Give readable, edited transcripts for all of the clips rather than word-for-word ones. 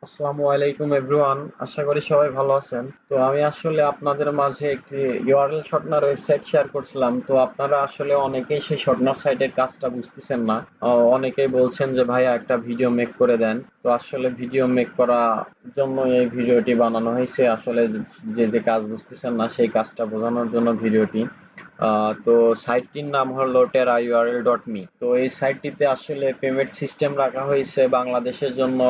আসসালামু আলাইকুম এভরিওয়ান, আশা করি সবাই ভালো আছেন। তো আমি আসলে আপনাদের মাঝে একটি ইউআরএল শর্টনার ওয়েবসাইট শেয়ার করছিলাম। তো আপনারা আসলে অনেকেই সেই শর্টনার সাইটের কাজটা বুঝতেছেন না। অনেকেই বলছেন যে ভাইয়া একটা ভিডিও মেক করে দেন। তো আসলে ভিডিও মেক করার জন্য এই ভিডিওটি বানানো হয়েছে। আসলে যে যে কাজ বুঝতেছেন না সেই কাজটা বোঝানোর জন্য ভিডিওটি। তো সাইটটির নাম হলো terraiurl.me। তো এই সাইটটিতে আসলে পেমেন্ট সিস্টেম রাখা হয়েছে বাংলাদেশের জন্য।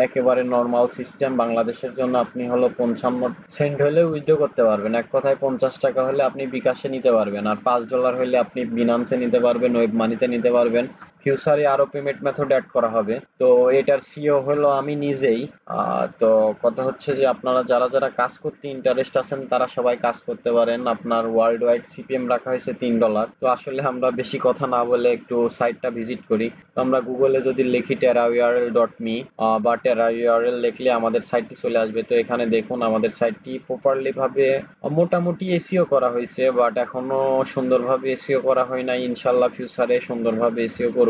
একেবারে নর্মাল সিস্টেম। বাংলাদেশের জন্য আপনি হলো 55 সেন্ট হলে উইথড্র করতে পারবেন, এক কথায় 50 টাকা হলে আপনি বিকাশে নিতে পারবেন, আর $5 হলে আপনি বিনান্সে নিতে পারবেন, ওয়েব মানিতে নিতে পারবেন। ফিউচারে আরো পেমেন্ট মেথড অ্যাড করা হবে। তো এটার সিও হলো আমি নিজেই। তো কথা হচ্ছে যে আপনারা যারা যারা কাজ করতে ইন্টারেস্ট আছেন তারা সবাই কাজ করতে পারেন। আপনার ওয়ার্ল্ড ওয়াইড সিপিএম রাখা হয়েছে $3। তো আসলে আমরা বেশি কথা না বলে একটু সাইটটা ভিজিট করি। তো আমরা গুগলে যদি লিখি terraurl.me বা terraurl লিখলে আমাদের সাইটটি চলে আসবে। তো এখানে দেখুন আমাদের সাইটটি প্রপারলি ভাবে মোটামুটি এসইও করা হয়েছে, বাট এখনো সুন্দরভাবে এসইও করা হয় নাই। ইনশাল্লাহ ফিউচারে সুন্দরভাবে এসইও করব।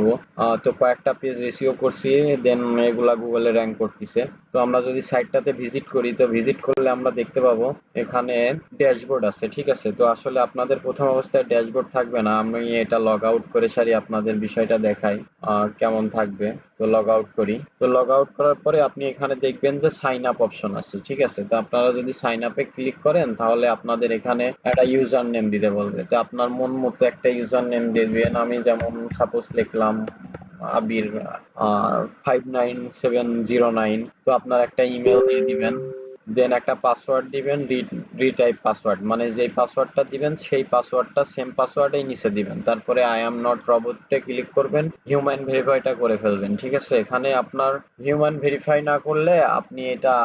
তো কয়েকটা পেজ এসইও করছি, দেন এগুলা গুগলে র্যাঙ্ক করতেছে। তো আমরা যদি সাইটটাতে ভিজিট করি, তো ভিজিট করলে আমরা দেখতে পাবো এখানে ড্যাশবোর্ড আছে, ঠিক আছে। তো আসলে আপনাদের প্রথম অবস্থায় ড্যাশবোর্ড থাকবে না। আমি এটা লগ আউট করে সারি, আপনাদের বিষয়টা দেখাই কেমন থাকবে। তো লগ আউট করি। তো লগ আউট করার পরে আপনি এখানে দেখবেন যে সাইন আপ অপশন আছে, ঠিক আছে। তো আপনারা যদি সাইন আপে ক্লিক করেন তাহলে আপনাদের এখানে একটা ইউজার নেম দিতে বলবে। তো আপনার মন মতো একটা ইউজার নেম দিবেন। আমি যেমন সাপোজ লিখলাম আবির 59709। তো আপনার একটা ইমেল দিয়ে দিবেন, দেন একটা পাসওয়ার্ড দিবেন, রিটাইপ পাসওয়ার্ড, মানে যেই পাসওয়ার্ডটা দিবেন সেই পাসওয়ার্ডটা সেম পাসওয়ার্ডেই নিচে দিবেন। তারপরে আই এম নট রোবটে ক্লিক করবেন, হিউম্যান ভেরিফাইটা করে ফেলবেন, ঠিক আছে। এখানে আপনার হিউম্যান ভেরিফাই না করলে আপনি এটা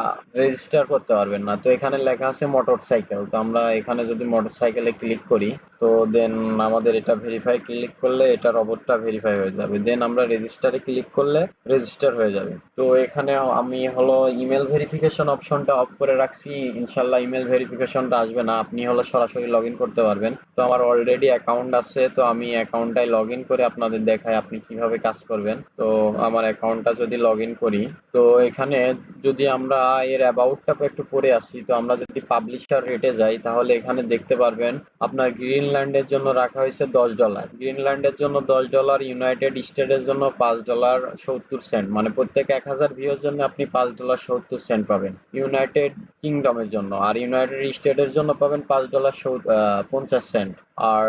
রেজিস্টার করতে পারবেন না। তো এখানে লেখা আছে মোটরসাইকেল। তো আমরা এখানে যদি মোটরসাইকেলে ক্লিক করি, তো দেন আমাদের এটা ভেরিফাই ক্লিক করলে এটা রোবটটা ভেরিফাই হয়ে যাবে। দেন আমরা রেজিস্টারে ক্লিক করলে রেজিস্টার হয়ে যাবে। তো এখানে আমি হলো ইমেল ভেরিফিকেশন অপশনটা অফ করে রাখছি। ইনশাল্লাহ ইমেল ভেরিফিকেশনটা আসবে না, আপনি হলো সরাসরি লগ ইন করতে পারবেন। তো আমার অলরেডি অ্যাকাউন্ট আছে, তো আমি অ্যাকাউন্টটাই লগ ইন করে আপনাদের দেখাই আপনি কিভাবে কাজ করবেন। তো আমার অ্যাকাউন্টটা যদি লগ ইন করি, তো এখানে যদি আমরা এর অ্যাবাউটটা একটু পড়ে আসি, তো আমরা যদি পাবলিশার রেটে যাই তাহলে এখানে দেখতে পারবেন আপনার গ্রিনল্যান্ডের জন্য রাখা হয়েছে $10। গ্রিনল্যান্ডের জন্য $10, ইউনাইটেড স্টেটের জন্য $5.70, মানে প্রত্যেক 1000 ভিউর জন্য আপনি $5.70 পাবেন ইউনাইটেড কিংডমের জন্য। আর ইউনাইটেড স্টেটের জন্য পাবেন $5.50। আর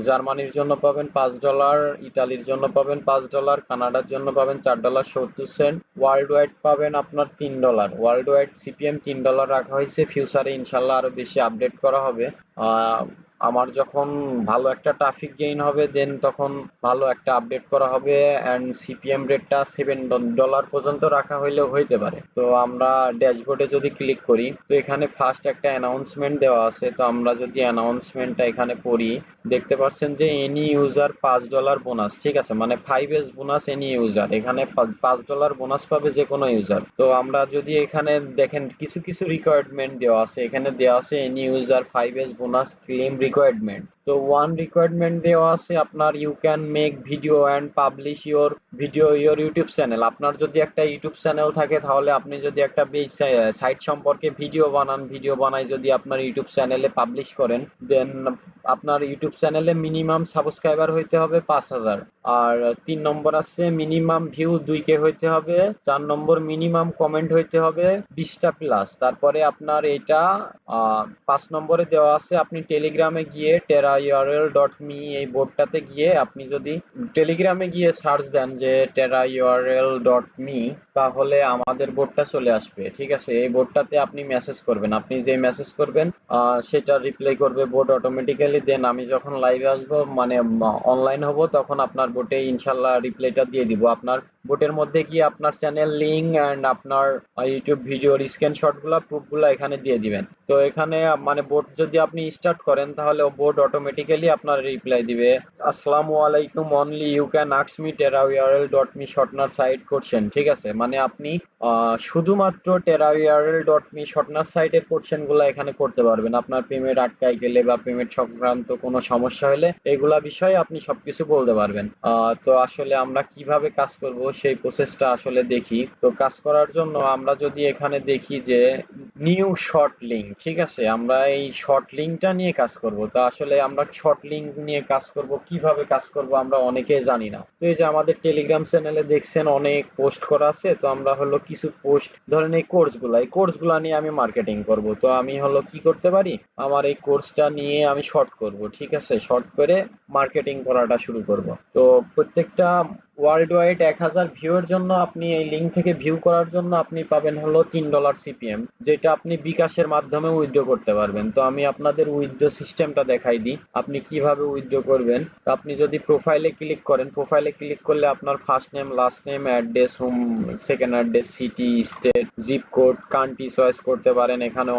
জার্মানির জন্য পাবেন $5, ইতালির জন্য পাবেন $5, কানাডার জন্য পাবেন $4.70। ওয়ার্ল্ড ওয়াইড পাবেন আপনার $3। ওয়ার্ল্ড ওয়াইড সিপিএম $3 রাখা হয়েছে। ফিউচারে ইনশাল্লাহ আরো বেশি আপডেট করা হবে। আহ আমার যখন ভালো একটা ট্রাফিক গেইন হবে দেন তখন ভালো একটা আপডেট করা হবে, অ্যান্ড সিপিএম রেটটা $7 পর্যন্ত রাখা হইলেও হইতে পারে। তো আমরা ড্যাশবোর্ডে যদি ক্লিক করি, তো এখানে ফার্স্ট একটা অ্যানাউন্সমেন্ট দেওয়া আছে। তো আমরা যদি অ্যানাউন্সমেন্টটা এখানে পড়ি, দেখতে পাচ্ছেন যে এনি ইউজার $5 বোনাস, ঠিক আছে, মানে 5s বোনাস এনি ইউজার। এখানে $5 বোনাস পাবে যে কোনো ইউজার। তো আমরা যদি এখানে দেখেন কিছু কিছু রিকোয়ারমেন্ট দেওয়া আছে, এখানে দেওয়া আছে any user 5s bonus claim requirement. তো ওয়ান রিকোয়ারমেন্ট দেওয়া আছে আপনার you can make video and publish your video your YouTube channel. আপনার যদি একটা ইউটিউব চ্যানেল থাকে তাহলে আপনি যদি একটা সাইট সম্পর্কে ভিডিও বানান, ভিডিও বানাই যদি আপনার ইউটিউব চ্যানেলে পাবলিশ করেন, দেন আপনার ইউটিউব চ্যানেলে মিনিমাম সাবস্ক্রাইবার হইতে হবে 5000। আর 3 নম্বর আছে মিনিমাম ভিউ 2K হইতে হবে। 4 নম্বর মিনিমাম কমেন্ট হইতে হবে 20টা প্লাস। তারপরে আপনার এটা 5 নম্বরে দেওয়া আছে আপনি টেলিগ্রামে গিয়ে terraurl.me এই বোর্ডটাতে গিয়ে আপনি যদি টেলিগ্রামে গিয়ে সার্চ দেন যে terraurl.me, তাহলে আমাদের বোর্ডটা চলে আসবে, ঠিক আছে। এই বোর্ডটাতে আপনি মেসেজ করবেন, আপনি যে মেসেজ করবেন সেটা রিপ্লাই করবে বোর্ড অটোমেটিক্যালি। দেন আমি যখন লাইভে আসবো, মানে অনলাইন হব, তখন আপনার বোর্ডে ইনশাল্লাহ রিপ্লাইটা দিয়ে দিব। আপনার বোর্ডের মধ্যে গিয়ে আপনার চ্যানেল লিঙ্ক অ্যান্ড আপনার ইউটিউব ভিডিওর স্ক্রিনশটগুলো প্রুফগুলো এখানে দিয়ে দিবেন। তো এখানে মানে বোর্ড যদি আপনি স্টার্ট করেন তাহলে বোর্ড অটোমেটিক্যালি আপনার রিপ্লাই দিবে, আসসালামু আলাইকুম, only you can ask me terraurl.me shortener site করছেন, ঠিক আছে। মানে আপনি শুধুমাত্র terraurl.me শর্টনার সাইটের কোশ্চেন গুলা এখানে করতে পারবেন। আপনার পেমেন্ট আটকাই গেলে বা পেমেন্ট সংক্রান্ত কোনো সমস্যা হলে এগুলা বিষয়ে আপনি সবকিছু বলতে পারবেন। তো আসলে আমরা কিভাবে কাজ করব সেই প্রসেসটা আসলে দেখি। তো কাজ করার জন্য আমরা যদি এখানে দেখি যে নিউ শর্ট লিঙ্ক, ঠিক আছে, আমরা এই শর্ট লিঙ্কটা নিয়ে কাজ করব। তো আসলে আমরা শর্ট লিঙ্ক নিয়ে কাজ করব, কিভাবে কাজ করব আমরা অনেকেই জানি না। তো এই যে আমাদের টেলিগ্রাম চ্যানেলে দেখছেন অনেক পোস্ট করা আছে, তো আমরা হলো কিছু পোস্ট ধরেন এই কোর্সগুলা নিয়ে আমি মার্কেটিং করব। তো আমি হলো কি করতে পারি, আমার এই কোর্সটা নিয়ে আমি শর্ট করব, ঠিক আছে, শর্ট করে মার্কেটিং করাটা শুরু করব। তো প্রত্যেকটা ওয়ার্ল্ড ওয়াইড 1000 ভিউয়ের জন্য আপনি এই লিঙ্ক থেকে ভিউ করার জন্য আপনি পাবেন হলো $3 সিপিএম, যেটা আপনি বিকাশের মাধ্যমে উইথড্র করতে পারবেন। তো আমি আপনাদের উইথড্র সিস্টেমটা দেখাই দিই আপনি কিভাবে উইথড্র করবেন। তো আপনি যদি প্রোফাইলে ক্লিক করেন, প্রোফাইলে ক্লিক করলে আপনার first name, last name, address, home, second address, city, state, zip code, country choice করতে পারেন। এখানে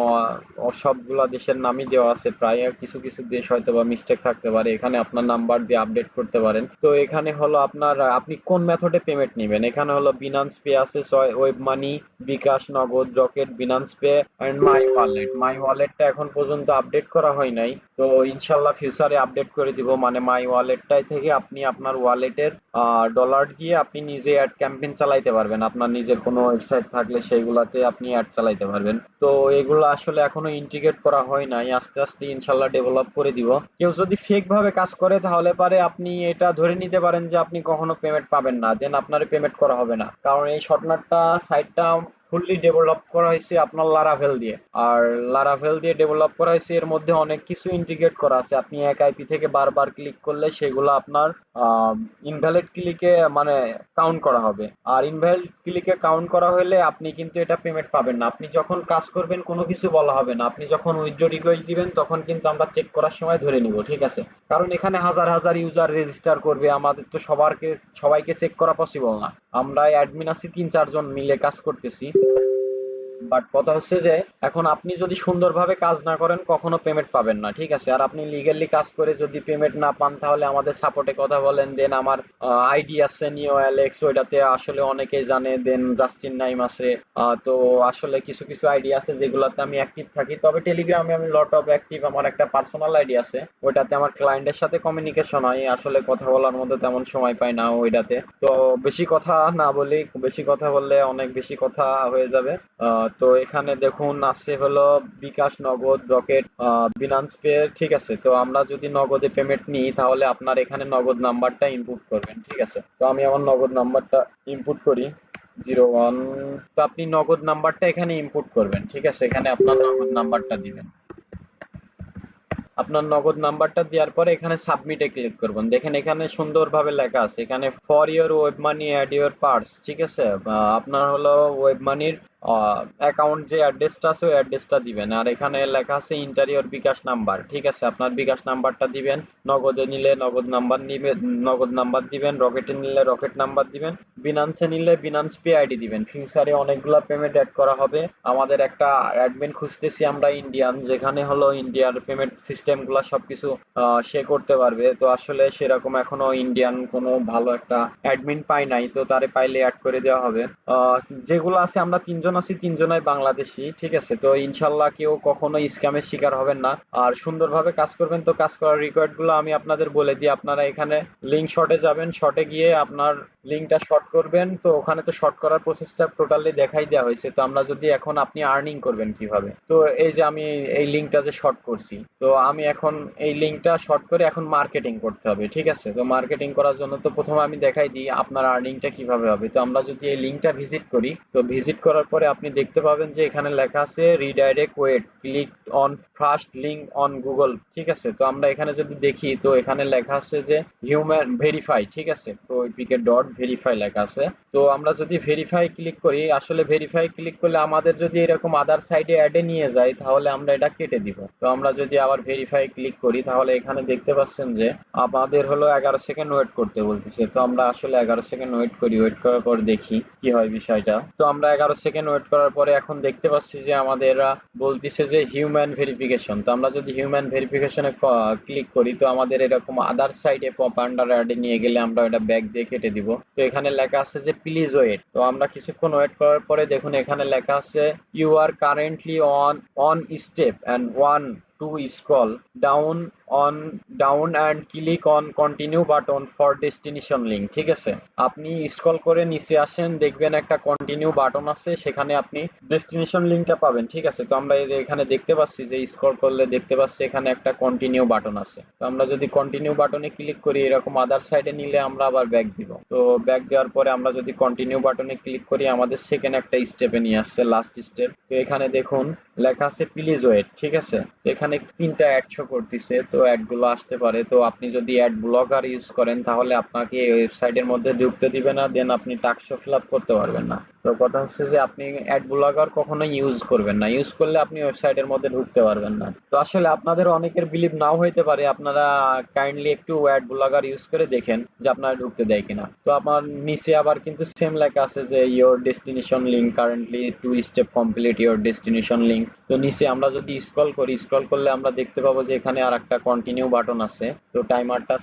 সবগুলা দেশের নামই দেওয়া আছে, প্রায় কিছু কিছু দেশ হয়তো বা মিস্টেক থাকতে পারে। এখানে আপনার নাম্বার দিয়ে আপডেট করতে পারেন। তো এখানে হলো আপনার আপনি কোন মেথডে পেমেন্ট নেবেন, এখানে হলো বিনান্স পে আছে, web money, bKash, Nagad, Rocket, Binance pay and my wallet. My ওয়ালেটটা এখন পর্যন্ত আপডেট করা হয় নাই, তো ইনশাল্লাহ ফিউচারে আপডেট করে দিব। মানে মাই ওয়ালেটটাই থেকে আপনি আপনার ওয়ালেটের ডলার দিয়ে আপনি নিজে অ্যাড ক্যাম্পেইন চালাইতে পারবেন। আপনার নিজের কোনো ওয়েবসাইট থাকলে সেইগুলাতে আপনি অ্যাড চালাইতে পারবেন। তো এগুলো আসলে এখনো ইন্টিগ্রেট করা হয় নাই, আস্তে আস্তে ইনশাল্লাহ ডেভেলপ করে দিব। কেউ যদি ফেক ভাবে কাজ করে তাহলে পারে আপনি এটা ধরে নিতে পারেন যে আপনি কখনো পেমেন্ট পাবেন না, দেন আপনার পেমেন্ট করা হবে না। কারণ এই শর্টনাটটা সাইটটা ফুললি ডেভেলপ করা হয়েছে আপনার লারাভেল দিয়ে। আর লারাভেল দিয়ে ডেভেলপ করা হয়েছে, এর মধ্যে অনেক কিছু ইন্টিগ্রেট করা আছে। আপনি এক আইপি থেকে বারবার ক্লিক করলে সেগুলো আপনার ইনভ্যালিড ক্লিকে মানে কাউন্ট করা হবে। আর ইনভ্যালিড ক্লিকে কাউন্ট করা হলে আপনি কিন্তু এটা পেমেন্ট পাবেন না। আপনি যখন কাজ করবেন কোনো কিছু বলা হবে না, আপনি যখন উইথড্র রিকোয়েস্ট দিবেন তখন কিন্তু আমরা চেক করার সময় ধরে নিব, ঠিক আছে। কারণ এখানে হাজার হাজার ইউজার রেজিস্টার করবে, আমাদের তো সবাইকে চেক করা পসিবল না। আমরা অ্যাডমিন আছি 3-4 জন মিলে কাজ করতেছি। বাট কথা হচ্ছে যে এখন আপনি যদি সুন্দরভাবে কাজ না করেন কখনো পেমেন্ট পাবেন না, ঠিক আছে। আর আপনি লিগ্যালি কাজ করে যদি পেমেন্ট না পান তাহলে আমাদের সাপোর্টে কথা বলেন। দেন আমার আইডি আছে নিও অ্যালেক্স, ওইটাতে আসলে অনেকেই জানে। দেন জাস্টিন নাইম আছে। তো আসলে কিছু কিছু আইডি আছে যেগুলোতে আমি অ্যাক্টিভ থাকি। তবে টেলিগ্রামে আমি লট অফ অ্যাক্টিভ, আমার একটা পার্সোনাল আইডি আছে, ওইটাতে আমার ক্লায়েন্টের সাথে কমিউনিকেশন হয়। আসলে কথা বলার মধ্যে তেমন সময় পাই না ওইটাতে। তো বেশি কথা না বলি, বেশি কথা বললে অনেক বেশি কথা হয়ে যাবে। তো এখানে দেখুন আছে হলো বিকাশ, নগদ, রকেট, বিনান্স পে, ঠিক আছে। তো আমরা যদি নগদে পেমেন্ট নিই তাহলে আপনার এখানে নগদ নাম্বারটা ইনপুট করবেন, ঠিক আছে। তো আমি আমার নগদ নাম্বারটা ইনপুট করি 01। তো আপনি নগদ নাম্বারটা এখানে ইনপুট করবেন, ঠিক আছে। এখানে আপনার নগদ নাম্বারটা দিবেন। আপনার নগদ নাম্বারটা দেওয়ার পরে এখানে সাবমিটে ক্লিক করবেন। দেখেন এখানে সুন্দরভাবে লেখা আছে, এখানে for your web money add your purse, ঠিক আছে। আপনার হলো ওয়েব মানির অ্যাকাউন্ট যে অ্যাড্রেসটা আছে ওই অ্যাড্রেসটা দিবেন। আর এখানে লেখা আছে ইন্টার ইওর বিকাশ নাম্বার, ঠিক আছে। আপনার বিকাশ নাম্বারটা দিবেন। নগদে নিলে নগদ নাম্বার নিবেন, নগদ নাম্বার দিবেন। রকেটে নিলে রকেট নাম্বার দিবেন। বিনান্সে নিলে বিনান্স পে আইডি দিবেন। ফিউচারে অনেকগুলো পেমেন্ট অ্যাড করা হবে। আমাদের একটা অ্যাডমিন খুঁজতেছি আমরা ইন্ডিয়ান, যেখানে হলো ইন্ডিয়ার পেমেন্ট সিস্টেমগুলো সবকিছু সে করতে পারবে। তো আসলে সেরকম এখনো ইন্ডিয়ান কোনো ভালো একটা অ্যাডমিন পাই নাই, তো তারে পাইলে অ্যাড করে দেওয়া হবে। যেগুলো আছে আমরা 3 জন আছি, 3 জনাই বাংলাদেশি, ঠিক আছে। তো ইনশাল্লাহ কেউ কখনো স্ক্যামের শিকার হবেন না। আর সুন্দরভাবে কাজ করবেন। তো কাজ করার রিকোয়ার্ড গুলো আমি আপনাদের বলে দিই। আপনারা এখানে লিঙ্ক শর্টে যাবেন, শর্টে গিয়ে আপনার লিঙ্কটা শর্ট করবেন। তো ওখানে তো শর্ট করার প্রসেসটা টোটালি দেখাই দেওয়া হয়েছে। তো আমরা যদি এখন আপনি আর্নিং করবেন কিভাবে, তো এই যে আমি এই লিঙ্কটা যে শর্ট করছি, তো আমি এখন এই লিঙ্কটা শর্ট করে এখন মার্কেটিং করতে হবে, ঠিক আছে। তো মার্কেটিং করার জন্য তো প্রথমে আমি দেখাই দিই আপনার আর্নিংটা কিভাবে হবে। তো আমরা যদি এই লিঙ্কটা ভিজিট করি, তো ভিজিট করার পরে আপনি দেখতে পাবেন যে এখানে লেখা আছে redirect wait click on first link on Google, ঠিক আছে। তো আমরা এখানে যদি দেখি তো এখানে লেখা আছে যে হিউম্যান ভেরিফাই, ঠিক আছে। তো পিকে ডট ভেরিফাই লেখা আছে। তো আমরা যদি ভেরিফাই ক্লিক করি, আসলে ভেরিফাই ক্লিক করলে আমাদের যদি এরকম আদার সাইডে অ্যাডে নিয়ে যায় তাহলে আমরা এটা কেটে দিব। তো আমরা যদি আবার ভেরিফাই ক্লিক করি তাহলে এখানে দেখতে পাচ্ছেন যে আমাদের হলো 11 সেকেন্ড ওয়েট করতে বলতেছে। তো আমরা আসলে 11 সেকেন্ড ওয়েট করি, ওয়েট করার পর দেখি কি হয় বিষয়টা। তো আমরা 11 সেকেন্ড ওয়েট করার পরে এখন দেখতে পাচ্ছি যে আমাদের বলতেছে যে হিউম্যান ভেরিফিকেশন। তো আমরা যদি হিউম্যান ভেরিফিকেশনে ক্লিক করি তো আমাদের এরকম আদার সাইডে পপ আন্ডার অ্যাডে নিয়ে গেলে আমরা এটা ব্যাক দিয়ে কেটে দিব। তো এখানে লেখা আছে যে প্লিজ ওয়েট। তো আমরা কিছুক্ষণ ওয়েট করার পরে দেখুন এখানে লেখা আছে you are currently on step and one to scroll down on down and click on continue button for destination link। ঠিক আছে, আপনি স্ক্রল করে নিচে আসেন, দেখবেন একটা কন্টিনিউ বাটন আছে, সেখানে আপনি ডেস্টিনেশন লিংকটা পাবেন। ঠিক আছে, তো আমরা এই যে এখানে দেখতে পাচ্ছি যে স্ক্রল করলে দেখতে পাচ্ছি এখানে একটা কন্টিনিউ বাটন আছে। তো আমরা যদি কন্টিনিউ বাটনে ক্লিক করি, এরকম আদার সাইডে নিলে আমরা আবার ব্যাক দিব। তো ব্যাক দেওয়ার পরে আমরা যদি কন্টিনিউ বাটনে ক্লিক করি, আমাদের সেকেন্ড একটা স্টেপে নিয়ে আসছে, লাস্ট স্টেপ। তো এখানে দেখুন লেখা আছে প্লিজ ওয়েট। ঠিক আছে, তো এখানে 3টা অ্যাড শো করতেছে, তো অ্যাডগুলো আসতে পারে। তো আপনি যদি অ্যাড ব্লকার ইউজ করেন তাহলে আপনাকে এই ওয়েবসাইটের মধ্যে ঢুকতে দিবে না, দেন আপনি টাস্কও ফিল আপ করতে পারবেন না। তো কথা হচ্ছে যে আপনি অ্যাড ব্লকার কখনোই ইউজ করবেন না, ইউজ করলে আপনি ওয়েবসাইটের মধ্যে ঢুকতে পারবেন না। তো আসলে আপনাদের অনেকের বিলিভ নাও হইতে পারে, আপনারা কাইন্ডলি একটু অ্যাড ব্লকার ইউজ করে দেখেন যে আপনারা ঢুকতে দেয় কিনা। তো আমার নিচে আবার কিন্তু সেম লেখা আছে যে your destination link currently 2 step complete your destination link. তো নিচে আমরা যদি স্ক্রল করি, স্ক্রল করলে আমরা দেখতে পাবো যে এখানে আর একটা কন্টিনিউ বাটন আছে। তো টাইমারটা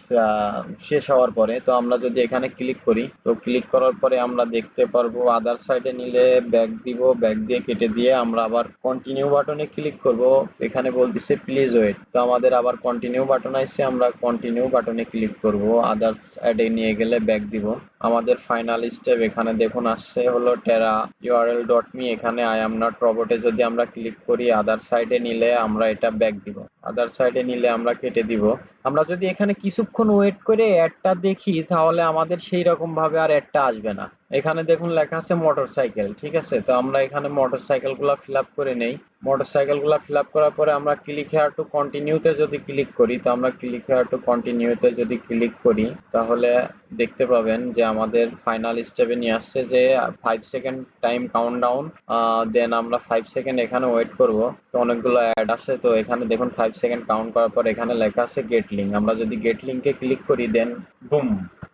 শেষ হওয়ার পরে তো আমরা যদি এখানে ক্লিক করি, তো ক্লিক করার পরে আমরা দেখতে পারবো আদার সাইডে নিলে ব্যাক দিব, ব্যাক দিয়ে কেটে দিয়ে আমরা আবার কন্টিনিউ বাটনে ক্লিক করব। এখানে বলতেছে প্লিজ ওয়েট, তো আমাদের আবার কন্টিনিউ বাটন আসছে, আমরা কন্টিনিউ বাটনে ক্লিক করব, আদার্স অ্যাডে নিয়ে গেলে ব্যাক দিব। আমাদের ফাইনাল স্টেপ এখানে দেখুন আসছে হলো টেরা url.me। এখানে আই এম নট রোবটে যদি আমরা ক্লিক করি, আদার সাইডে নিলে আমরা এটা ব্যাক দিব, আদার সাইডে নিলে আমরা কেটে দিব। আমরা যদি এখানে কিছুক্ষণ ওয়েট করে অ্যাডটা দেখি তাহলে আমাদের সেই রকম ভাবে আর অ্যাডটা আসবে না। এখানে দেখুন লেখা আছে মোটরসাইকেল। ঠিক আছে, তো আমরা এখানে মোটরসাইকেল গুলা ফিল আপ করে নেই। মোটরসাইকেল গুলা ফিল আপ করার পরে আমরা ক্লিক হেয়ার টু কন্টিনিউতে যদি ক্লিক করি, তো আমরা ক্লিক হেয়ার টু কন্টিনিউতে যদি ক্লিক করি তাহলে দেখতে পাবেন যে আমাদের ফাইনাল স্টেপে নিয়ে আসছে যে 5 সেকেন্ড টাইম কাউন্টডাউন। দেন আমরা 5 সেকেন্ড এখানে ওয়েট করব। তো অনেকগুলো অ্যাড আসে, তো এখানে দেখুন 5 সেকেন্ড কাউন্ট করার পর এখানে লেখা আছে গেট লিঙ্ক। আমরা যদি গেট লিঙ্কে ক্লিক করি, দেন বুম,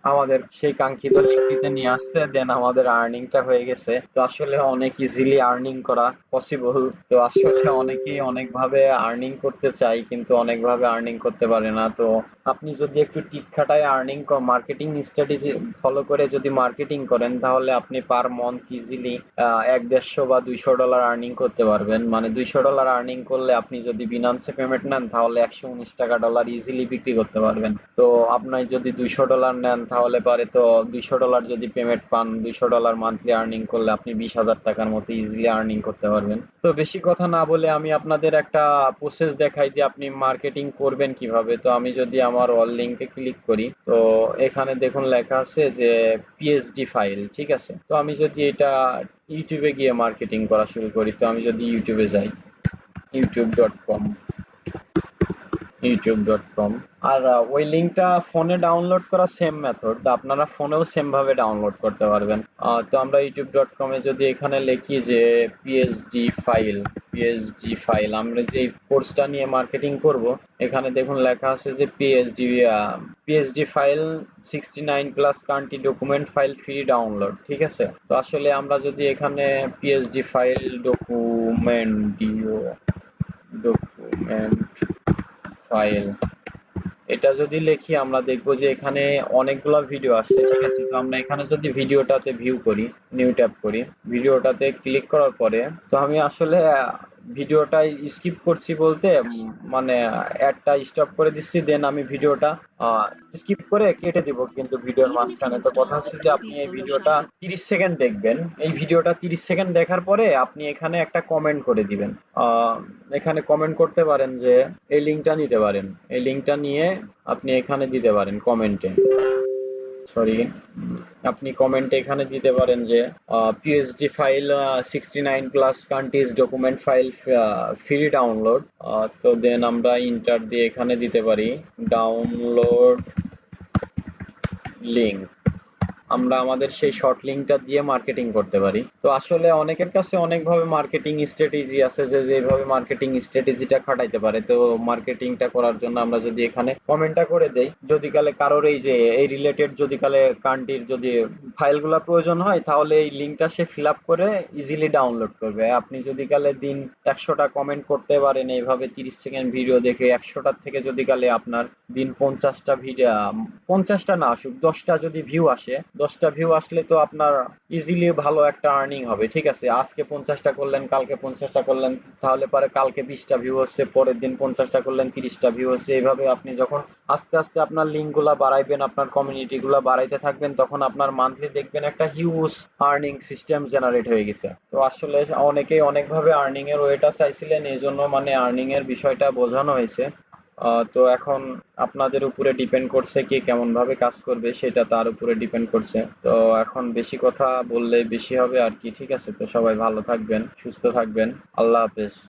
আমাদের সেই কাঙ্ক্ষিত লিঙ্কটিতে নিয়ে আসছে, দেন আমাদের আর্নিংটা হয়ে গেছে। তো আসলে অনেক ইজিলি আর্নিং করা পসিবল। তো আসলে অনেকেই অনেকভাবে আর্নিং করতে চায় কিন্তু অনেকভাবে আর্নিং করতে পারে না। তো আপনি যদি একটু টিক খাটায় আর্নিং মার্কেটিং স্ট্র্যাটেজি ফলো করে যদি মার্কেটিং করেন তাহলে আপনি পার মান্থ ইজিলি 150 বা $200 আর্নিং করতে পারবেন। মানে $200 আর্নিং করলে আপনি যদি বিনান্সে পেমেন্ট নেন তাহলে $119 ইজিলি বিক্রি করতে পারবেন। তো আপনি যদি $200 নেন তাহলে পারে তো $200 যদি পেমেন্ট পান, $200 মান্থলি আর্নিং করলে আপনি 20,000 টাকার মতো ইজিলি আর্নিং করতে পারবেন। তো বেশি কথা না বলে আমি আপনাদের একটা প্রসেস দেখাই যে আপনি মার্কেটিং করবেন কিভাবে। তো আমি যদি আমার অল লিঙ্কে ক্লিক করি, তো এখানে দেখুন লেখা আছে যে পিএসডি ফাইল। ঠিক আছে, তো আমি যদি এটা ইউটিউবে গিয়ে মার্কেটিং করা শুরু করি, তো আমি যদি ইউটিউবে যাই, youtube.com, youtube.com, আর ওই লিঙ্কটা ফোনে ডাউনলোড করা সেম মেথড, আপনারা ফোনেও সেম ভাবে ডাউনলোড করতে পারবেন। তো আমরা youtube.com এ যদি এখানে লিখি যে পিএসডি ফাইল, পিএসডি ফাইল, আমরা যে কোর্সটা নিয়ে মার্কেটিং করব, এখানে দেখুন লেখা আছে যে PSD file 69 plus country document file free download. ঠিক আছে, তো আসলে আমরা যদি এখানে পিএসডি ফাইল ডকুমেন্ট ফাইল এটা যদি লিখি, আমরা দেখবো যে এখানে অনেকগুলো ভিডিও আসছে। ঠিক আছে, তো আমরা এখানে যদি ভিডিওটাতে ভিউ করি, নিউ ট্যাব করি, ভিডিওটাতে ক্লিক করার পরে তো আমি আসলে ভিডিওটা স্কিপ করছি বলতে মানে অ্যাডটা স্টপ করে দিচ্ছি, দেন আমি ভিডিওটা স্কিপ করে কেটে দিব কিন্তু ভিডিওর Even if you মাঝখানে। তো কথা install হচ্ছে the যে আপনি free এই Dolo ভিডিওটা Shadow 30 সেকেন্ড দেখবেন। এই ভিডিওটা 30 সেকেন্ড দেখার পরে আপনি এখানে একটা কমেন্ট করে দিবেন। আহ, এখানে কমেন্ট করতে পারেন যে এই লিঙ্কটা নিতে পারেন, এই লিঙ্কটা নিয়ে আপনি এখানে দিতে পারেন কমেন্টে, সরি, আপনি কমেন্টে এখানে দিতে পারেন যে PSD file 69 plus countries document file free download. তো দেন আমরা ইন্টার দিয়ে এখানে দিতে পারি ডাউনলোড লিঙ্ক। আমরা আমাদের সেই শর্ট লিঙ্কটা দিয়ে মার্কেটিং করতে পারি। তো আসলে অনেকের কাছে অনেকভাবে মার্কেটিং স্ট্র্যাটেজি আছে যে যেভাবে মার্কেটিং স্ট্র্যাটেজিটা খাটাইতে পারে। তো মার্কেটিংটা করার জন্য আমরা যদি এখানে কমেন্টটা করে দেই, যদি কালে কারোর এই যে এই রিলেটেড যদি কালে কান্ট্রির যদি ফাইলগুলো প্রয়োজন হয় তাহলে এই লিঙ্কটা সে ফিল আপ করে ইজিলি ডাউনলোড করবে। আপনি যদি কালে দিন 100টা কমেন্ট করতে পারেন এইভাবে 30 সেকেন্ড ভিডিও দেখে, 100টার থেকে যদি কালে আপনার দিন 50টা ভিডিও, 50টা না আসুক 10টা যদি ভিউ আসে, 10টা ভিউ আসলে তো আপনার ইজিলি ভালো একটা আর্নিং হবে, ঠিক আছে? আজকে 50টা করলেন, কালকে 50টা করলেন, তাহলে পরে কালকে 20টা ভিউ হচ্ছে, পরের দিন 50টা করলেন, 30টা ভিউ হচ্ছে। এইভাবে আপনি যখন আস্তে আস্তে আপনার লিঙ্ক গুলা বাড়াইবেন, আপনার কমিউনিটি গুলা বাড়াইতে থাকবেন, তখন আপনার মান্থলি দেখবেন একটা হিউজ আর্নিং সিস্টেম জেনারেট হয়ে গেছে। তো আসলে অনেকেই অনেকভাবে আর্নিং এর ওয়েটা চাইছিলেন, এই জন্য মানে আর্নিং এর বিষয়টা বোঝানো হয়েছে। তো এখন আপনাদের উপরে ডিপেন্ড করছে কে কেমন ভাবে কাজ করবে, সেটা তার উপরে ডিপেন্ড করছে। তো এখন বেশি কথা বললে বেশি হবে আর কি, ঠিক আছে? তো সবাই ভালো থাকবেন, সুস্থ থাকবেন। আল্লাহ হাফেজ।